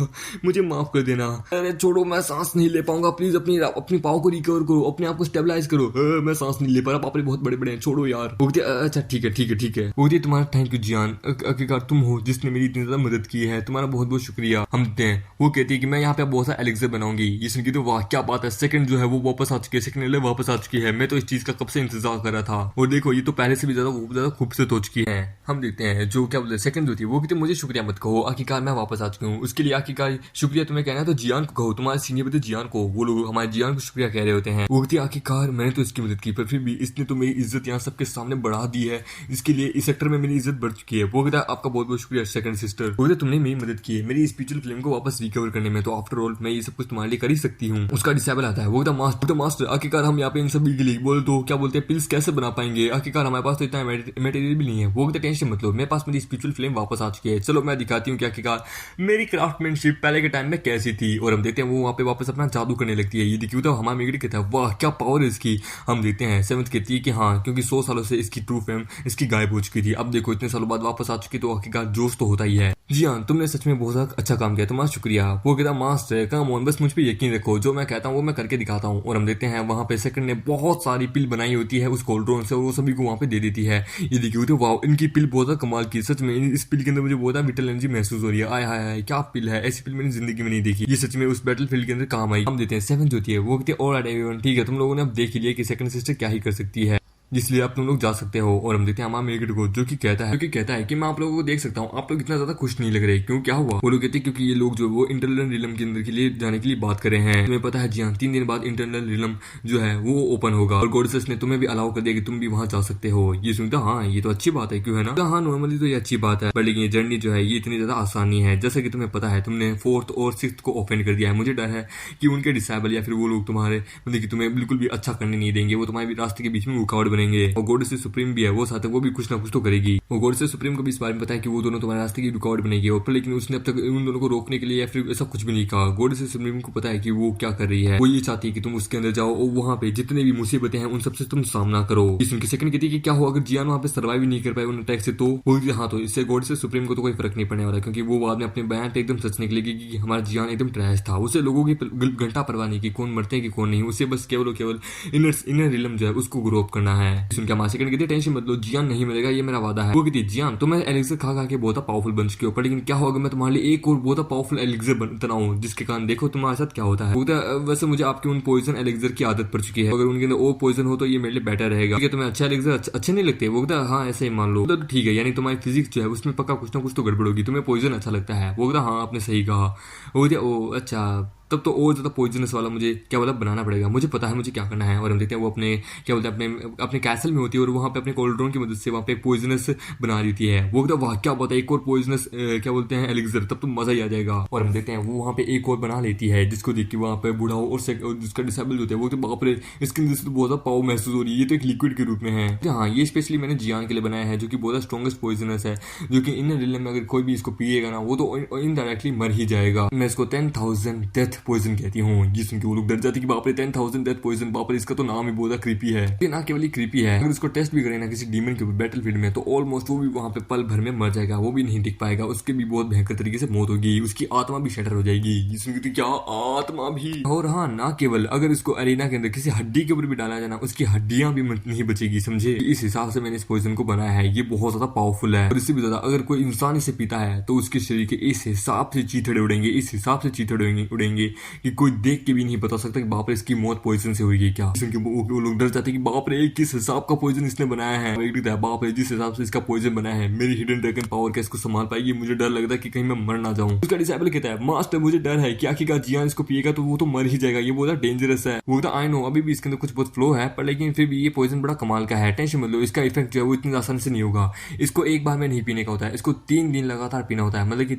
मुझे माफ कर देना। अरे छोड़ो, मैं सांस नहीं ले पाऊंगा, प्लीज अपनी पाव को रिकवर करो, अपने आप को स्टेबलाइज करो। मैं सांस नहीं ले पा रहा, पापा बहुत बड़े बड़े हैं, छोड़ो यार। वो कहती है अच्छा ठीक है। वो कहती है तुम्हारा थैंक यू जियान, आखिरकार तुम हो जिसने मेरी इतनी ज्यादा मदद की है, तुम्हारा बहुत बहुत शुक्रिया। हम देखते हैं वो कहती है कि मैं यहाँ पे बहुत सारा एलिक्सर बनाऊंगी। की तो वाह क्या बात है, सेकंड जो है वो वापस आ चुकी है, सेकंड एल्डर वापस आ चुकी है। मैं तो इस चीज का कब से इंतजार कर रहा था। और देखो ये तो पहले से भी ज्यादा खूबसूरत हो चुकी है। हम देखते हैं जो क्या बोलते हैं सेकंड जो थी वो कहती मुझे शुक्रिया मत कहो, आखिरकार मैं वापस आ चुकी हूँ। उसके लिए आखिरकार शुक्रिया तुम्हें कहना है तो जियान को कहो, तुम्हारे सीनियर ब्रदर जियान को। वो लोग हमारे जियान को शुक्रिया कह रहे होते हैं। वो कहती आखिरकार मैंने तो इसकी मदद की, पर फिर भी इसने तो मेरी इज्जत यहाँ सबके सामने बढ़ा दी है, इसके लिए इस सेक्टर में मेरी इज्जत बढ़ चुकी है। वो कहता है आपका बहुत बहुत शुक्रिया सेकंड सिस्टर। वो कहता तुमने मेरी मदद की है मेरी स्पिरिचुअल फ्लेम को वापस रिकवर करने में, तो आफ्टर ऑल मैं ये सब कुछ तुम्हारे लिए कर ही सकती हूँ। उसका डिसेबल आता है। वो कहता मास्टर आखिरकार हम यहाँ पे इन सभी के लिए बोल तो क्या बोलते हैं पिल्स कैसे बना पाएंगे, आखिरकार हमारे पास तो इतना मटेरियल भी नहीं है। वो कहता टेंशन मत लो, मेरे पास मेरी स्पिरिचुअल फ्लेम वापस आ चुकी है, चलो मैं दिखाती हूँ कि आखिरकार मेरी क्राफ्टमैनशिप पहले के टाइम में कैसी थी। और हम देखते हैं वो वहाँ पे वापस अपना जादू करने लगती है। ये देखिए तो हमारा मेगड़ी कहता है वाह क्या पावर है इसकी। हम देखते हैं सेवंथ कहती है कि हाँ क्योंकि 100 सालों से इसकी ट्रू फेम इसकी गायब हो चुकी थी, अब देखो इतने सालों बाद वापस आ चुकी, तो आखिरकार जोश तो होता ही है। जी हाँ तुमने सच में बहुत अच्छा काम किया, तुम्हारा शुक्रिया। वो कहता मास्टर कम ऑन, बस मुझ पर यकीन रखो, जो मैं कहता हूँ वो मैं करके दिखाता हूँ। और हम देखते हैं वहां पे सेकंड ने बहुत सारी पिल बनाई होती है उस कोल्ड्रोन से और वो सभी को वहां पे दे देती है। ये देखिए तो वाह इनकी पिल बहुत ज्यादा कमाल की, सच में इस पिल के अंदर मुझे बहुत विटल एनर्जी महसूस हो रही है। आय हाय क्या पिल है, ऐसी पिल मैंने जिंदगी में नहीं देखी, ये सच में उस बैटल फील्ड के अंदर काम आई। हम देते हैं सेवन जो होती है वो कहती है ऑलराइट एवरीवन, ठीक है तुम लोगों ने अब देख लिया कि सेकंड सिस्टर क्या ही कर सकती है, जिसलिए आप तुम लोग जा सकते हो। और हम देखते हैं हमारा मेगड को जो कि कहता है कि मैं आप लोगों को देख सकता हूँ, आप लोग इतना ज्यादा खुश नहीं लग रहे, क्यों क्या हुआ। वो लोग कहते हैं क्योंकि ये लोग जो वो इंटरनल रिलम के अंदर के लिए जाने के लिए बात कर रहे हैं। तुम्हें पता है जी हाँ 3 दिन बाद इंटरनल रिलम जो है वो ओपन होगा और गॉडेसेस ने तुम्हें भी अलाउ कर दिया कि तुम भी वहां जा सकते हो। ये सुनता हाँ ये तो अच्छी बात है, क्यों है ना। हाँ नॉर्मली तो ये अच्छी बात है, पर लेकिन ये जर्नी जो है ये इतनी ज्यादा आसानी है। जैसा कि तुम्हें पता है तुमने 4th और 6th को ओपन कर दिया है, मुझे डर है कि उनके डिसेबल या फिर वो लोग तुम्हारे मतलब कि तुम्हें बिल्कुल भी अच्छा करने नहीं देंगे, वो तुम्हारे रास्ते के बीच में रुकावट बनेंगे। और गॉडेस सुप्रीम भी है वो साथ है, वो भी कुछ ना कुछ तो करेगी। वो गॉड से सुप्रीम को भी इस बारे में पता है कि वो दोनों तुम्हारे रास्ते की रुकावट बनेगी, और लेकिन उसने अब तक उन दोनों को रोकने के लिए या फिर ऐसा कुछ भी नहीं कहा। गॉड से सुप्रीम को पता है कि वो क्या कर रही है, वो ये चाहती है कि तुम उसके अंदर जाओ और वहां पे जितने भी मुसीबतें हैं उन सबसे तुम सामना करो। इसकी सेकंड कहती है कि क्या हो अगर जियान वहां पे सर्वाइव नहीं कर पाए उन अटैक से, तो हाँ तो इससे गॉड से सुप्रीम को तो कोई फर्क नहीं पड़ने वाला, क्योंकि वो बाद में अपने बयान पे एकदम सच निकलेगी कि हमारा जियान एकदम ट्रैश था, उसे लोगों की घंटा परवाह नहीं की कौन मरते हैं कि कौन नहीं, उसे बस केवल इनर रिलम जो है उसको ग्रो अप करना है। उनका मां सेकंड कहती है टेंशन मत लो, जियान नहीं मिलेगा ये मेरा वादा है। वो कहती है जियान तो मैं एलिक्सर खा के बहुत पावरफुल बन चुकी हो, पर लेकिन क्या होगा मैं तुम्हारे लिए एक और बहुत पावरफुल एलिक्सर बनाऊं जिसके कारण देखो तुम्हारे साथ क्या होता है। वैसे मुझे आपके उन पॉइजन एलिक्सर की आदत पड़ चुकी है, अगर उनके अंदर और पॉइजन हो तो ये मेरे लिए बेटर रहेगा। ठीक है तुम्हें अच्छा एलिक्सर अच्छे नहीं लगते। वो कहता हाँ ऐसे ही मान लो। तो ठीक है यानी तुम्हारी फिजिक्स जो है उसमें पक्का कुछ ना कुछ तो गड़बड़ होगी, तुम्हें पॉइजन अच्छा लगता है। वो कहता हाँ आपने सही कहा। वो कहता ओ अच्छा तब तो और ज्यादा पॉइजनस वाला मुझे क्या बोला बनाना पड़ेगा, मुझे पता है मुझे क्या करना है। और हम देखते हैं वो अपने क्या बोलते हैं अपने कैसल में होती है और वहां पे अपने कोल्ड्रोन की मदद से वहां पे पॉइजनस बना देती है। वो कहता वाह क्या बात है एक और पॉइजनस क्या बोलते हैं एलिक्सर, तब तो मजा ही आ जाएगा। और हम देखते हैं वो वहां पे एक और बना लेती है जिसको देख के वहां पे बूढ़ा और जिसका डिसेबल होता है वो तो बाप रे इसके अंदर से तो बहुत ज्यादा पावर महसूस हो रही है, ये तो एक लिक्विड के रूप में है। हाँ ये स्पेशली मैंने जियान के लिए बनाया है जो कि बहुत स्ट्रॉन्गेस्ट पॉइजनस है, जो कि इन रियल में अगर कोई भी इसको पिएगा ना वो तो इनडायरेक्टली मर ही जाएगा। मैं इसको 10,000 डेथ पॉइजन कहती हूँ। ये सुन के वो लोग डर जाते कि बाप रे 10,000 डेथ पॉइजन, बाप रे इसका तो नाम ही बहुत क्रीपी है। ये ना केवल क्रीपी है, अगर इसको टेस्ट भी करें ना किसी डीमन के बैटल फील्ड में तो ऑलमोस्ट वो भी वहां पे पल भर में मर जाएगा, वो भी नहीं टिक पाएगा, उसके भी बहुत भयंकर तरीके से मौत होगी, उसकी आत्मा भी शटर हो जाएगी। ये सुन के क्या आत्मा भी। और हाँ ना केवल अगर इसको अरेना के अंदर किसी हड्डी के ऊपर भी डाला जाए ना उसकी हड्डियां भी नहीं बचेगी, समझे। इस हिसाब से मैंने इस पॉइजन को बनाया है, ये बहुत ज्यादा पावरफुल है। और इससे भी ज्यादा अगर कोई इंसान इसे पीता है तो उसके शरीर के इस हिसाब से चीथड़े उड़ेंगे, इस हिसाब से चीथड़े उड़ेंगे ये कि कोई देख के भी नहीं बता सकता कि बाप रे इसकी मौत पॉइजन से हुई है क्या। वो लोग डर जाते हैं कि बाप रे किस हिसाब का पॉइजन इसने बनाया है। बाप रे जिस हिसाब से इसका पॉइजन बनाया है मेरी हिडन ड्रैगन पावर क्या इसको संभाल पाएगी, मुझे डर लगता है कि कहीं मैं मर ना जाऊं। उसका डिसेबल कहता है मास्टर मुझे डर है क्या कि जियान इसको पिएगा तो वो तो मर ही जाएगा, ये बहुत डेंजरस है। वो तो आई नो अभी भी इसके अंदर कुछ बहुत फ्लो है पर लेकिन फिर भी ये पॉइजन बड़ा कमाल का है, टेंशन मत लो, इसका इफेक्ट जो है वो इतनी आसानी से नहीं होगा। इसको एक बार में नहीं पीने का होता है, इसको 3 दिन लगातार पीना होता है, मतलब कि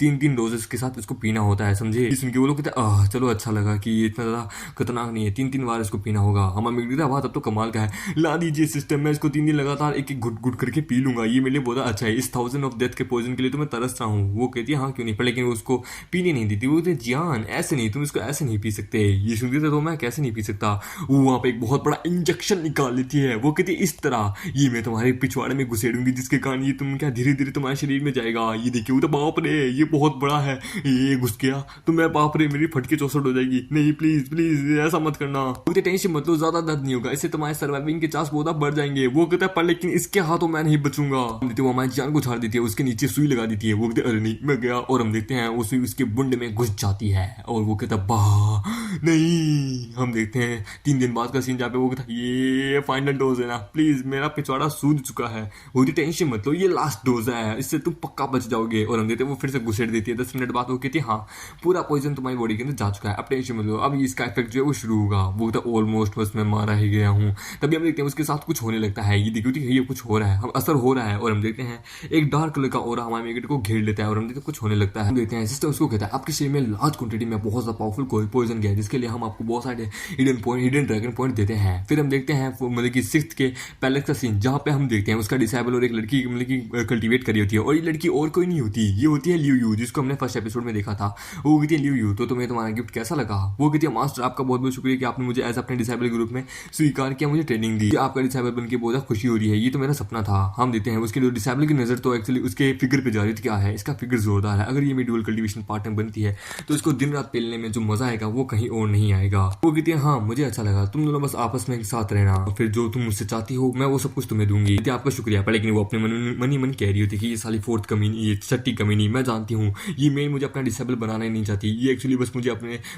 3 डोजेस के साथ इसको पीना होता है, समझे। सुन के वो लोग कहते हैं चलो अच्छा लगा कि ये इतना ज्यादा खतरनाक नहीं है, 3 बार इसको पीना होगा। हमारा मिगड़ी बात अब तो कमाल का है, ला दीजिए सिस्टम में इसको 3 दिन लगातार एक घुट घुट करके पी लूंगा, ये मेरे लिए बहुत अच्छा है। इस 1000 ऑफ डेथ के पॉइजन के लिए तो मैं तरस रहा हूँ। वो कहती है हाँ क्यों नहीं, पर लेकिन उसको पीने नहीं देती। वो कहती जियान ऐसे नहीं, तुम इसको ऐसे नहीं पी सकते। ये सुनते थे तो मैं कैसे नहीं पी सकता। वो वहां पे एक बहुत बड़ा इंजेक्शन निकाल लेती है। वो कहती है इस तरह ये मैं तुम्हारे पिछवाड़े में घुसेड़ूंगी जिसके कारण ये तुम क्या धीरे धीरे तुम्हारे शरीर में जाएगा। ये देखिए वो तो बाप रे ये बहुत बड़ा है, ये घुस गया तो मैं बाप रे मेरी फटके 64 हो जाएगी। नहीं प्लीज प्लीज ऐसा मत करना, मुझे टेंशन मत लो, ज्यादा दर्द नहीं होगा, इससे तुम्हारे सर्वाइविंग के चांस बहुत बढ़ जाएंगे। वो कहता है पर लेकिन इसके हाथों मैं नहीं बचूंगा। वो हमारी जान को छाड़ देती है, उसके नीचे सुई लगा देती है। वो कहते अरे नहीं मैं गया, और हम देखते हैं वो सुई उसके बुंड में घुस जाती है और वो कहता वाह नहीं। हम देखते हैं 3 दिन बाद का सीन जहाँ पे वो कहता ये फाइनल डोज है ना, प्लीज मेरा पिछवाड़ा सूज चुका है। वो टेंशन मत लो ये लास्ट डोज है, इससे तुम पक्का बच जाओगे। और हम देखते हैं वो फिर से घुसेड़ देती है। 10 मिनट बाद वो कहती है हाँ पूरा पॉइजन तुम्हारी बॉडी के अंदर जा चुका है, अब टेंशन मत लो, अब इसका इफेक्ट जो है वो शुरू होगा। वो तो ऑलमोस्ट बस मैं मारा ही गया हूँ। तभी हम देखते हैं उसके साथ कुछ होने लगता है, ये देखो ये कुछ हो रहा है, हम असर हो रहा है। और हम देखते हैं एक डार्क कलर का ऑरा हमारे मेगेट को घेर लेता है और हम देखते हैं कुछ होने लगता है। हम देखते हैं सिस्टर उसको कहता है आपके शरीर में लार्ज क्वांटिटी में बहुत ज्यादा पावरफुल पॉइजन गया है जिसके लिए हम आपको बहुत सारे हिडन ड्रैगन पॉइंट देते हैं। फिर हम देखते हैं मतलब कि 6th के पैलेस का सीन जहाँ पे हम देखते हैं उसका डिसेबल और एक लड़की मतलब की कल्टीवेट करी होती है, और ये लड़की और कोई नहीं होती, ये होती है लियू यू जिसको हमने फर्स्ट एपिसोड में देखा था। वो कहती है लियू यू तो तुम्हें तुम्हारा गिफ्ट कैसा लगा। वो कहती है मास्टर आपका बहुत बहुत शुक्रिया कि आपने मुझे एज अपने डिसेबल ग्रुप में स्वीकार किया, मुझे ट्रेनिंग दी, आपका डिसेबल बनकर बहुत ज्यादा खुशी हो रही है, ये तो मेरा सपना था। हम देखते हैं उसके जो डिसेबल की नजर तो एक्चुअली उसके फिगर पे जा रही थी, क्या है इसका फिगर जोरदार है, अगर ये मेरी कल्टीवेशन पार्टनर बनती है तो इसको दिन रात पेलने में जो मजा आएगा वो कहीं और नहीं आएगा। वो कहती है हाँ मुझे अच्छा लगा, तुम दोनों बस आपस में एक साथ रहना, फिर जो तुम मुझसे चाहती हो मैं वो सब कुछ तुम्हें दूंगी। आपका शुक्रिया। पर लेकिन वो अपने मन कह रही होती कि ये साली 4th कमीनी, ये 6ठी कमीनी, मैं जानती हूँ ये मेन मुझे अपना डिसेबल बनाना ही नहीं चाहती, ये एक्चुअली बस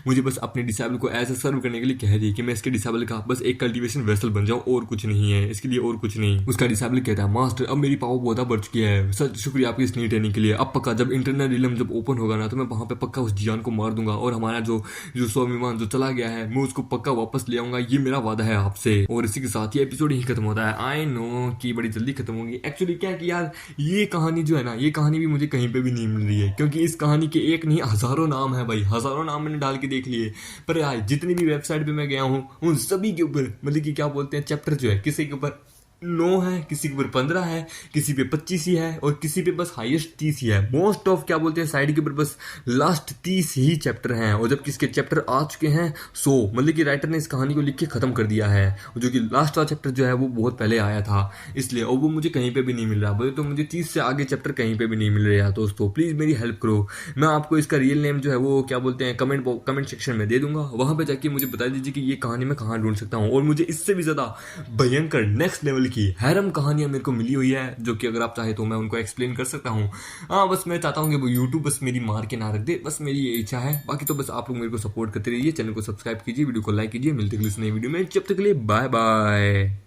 मुझे बस अपने डिसेबल को ऐसे सर्व करने के लिए कह रही है कि मैं इसके डिसेबल का बस एक कल्टीवेशन वेसल बन जाऊं और कुछ नहीं है, इसके लिए और कुछ नहीं। उसका डिसेबल कहता है मास्टर अब मेरी पावर बहुत बढ़ चुकी है, सर शुक्रिया आपकी इस नई ट्रेनिंग के लिए। अब पक्का जब इंटरनल रिलम जब ओपन होगा ना तो मैं वहां पे पक्का उस जियान को मार दूंगा और हमारा जो स्वाभिमान जो चला गया है मैं उसको पक्का वापस ले आऊंगा, ये मेरा वादा है आपसे। और इसी के साथ ये एपिसोड ही खत्म होता है। आई नो कि बड़ी जल्दी खत्म होगी एक्चुअली, क्या कि यार ये कहानी जो है ना, ये कहानी भी मुझे कहीं पे भी नहीं मिल रही है क्योंकि इस कहानी के एक नहीं हजारों नाम है भाई, हजारों नाम मैंने डाल के देख लिए। पर यार जितनी भी वेबसाइट पे मैं गया हूँ उन सभी के ऊपर मतलब कि क्या बोलते हैं चैप्टर जो है किसी के ऊपर 9 है, किसी के ऊपर 15 है, किसी पे 25 ही है और किसी पे बस हाईएस्ट 30 ही है। मोस्ट ऑफ क्या बोलते हैं साइड के ऊपर बस लास्ट 30 ही चैप्टर हैं और जबकि इसके चैप्टर आ चुके हैं 100, मतलब कि राइटर ने इस कहानी को लिख के खत्म कर दिया है, जो कि लास्ट वाला चैप्टर जो है वो बहुत पहले आया था इसलिए, और वो मुझे कहीं पे भी नहीं मिल रहा। बोले तो मुझे 30 से आगे चैप्टर कहीं पे भी नहीं मिल रहा। दोस्तों प्लीज मेरी हेल्प करो, मैं आपको इसका रियल नेम जो है वो क्या बोलते हैं कमेंट सेक्शन में दे दूंगा, वहां पे जाके मुझे बता दीजिए कि ये कहानी मैं कहाँ ढूंढ सकता हूँ। और मुझे इससे भी ज्यादा भयंकर नेक्स्ट लेवल की हैरम कहानियां मेरे को मिली हुई है जो कि अगर आप चाहे तो मैं उनको एक्सप्लेन कर सकता हूँ। हाँ बस मैं चाहता हूँ कि वो यूट्यूब बस मेरी मार के ना रख दे, बस मेरी ये इच्छा है। बाकी तो बस आप लोग मेरे को सपोर्ट करते रहिए, चैनल को सब्सक्राइब कीजिए, वीडियो को लाइक कीजिए। मिलते हैं नई वीडियो में, जब तक के लिए बाय बाय।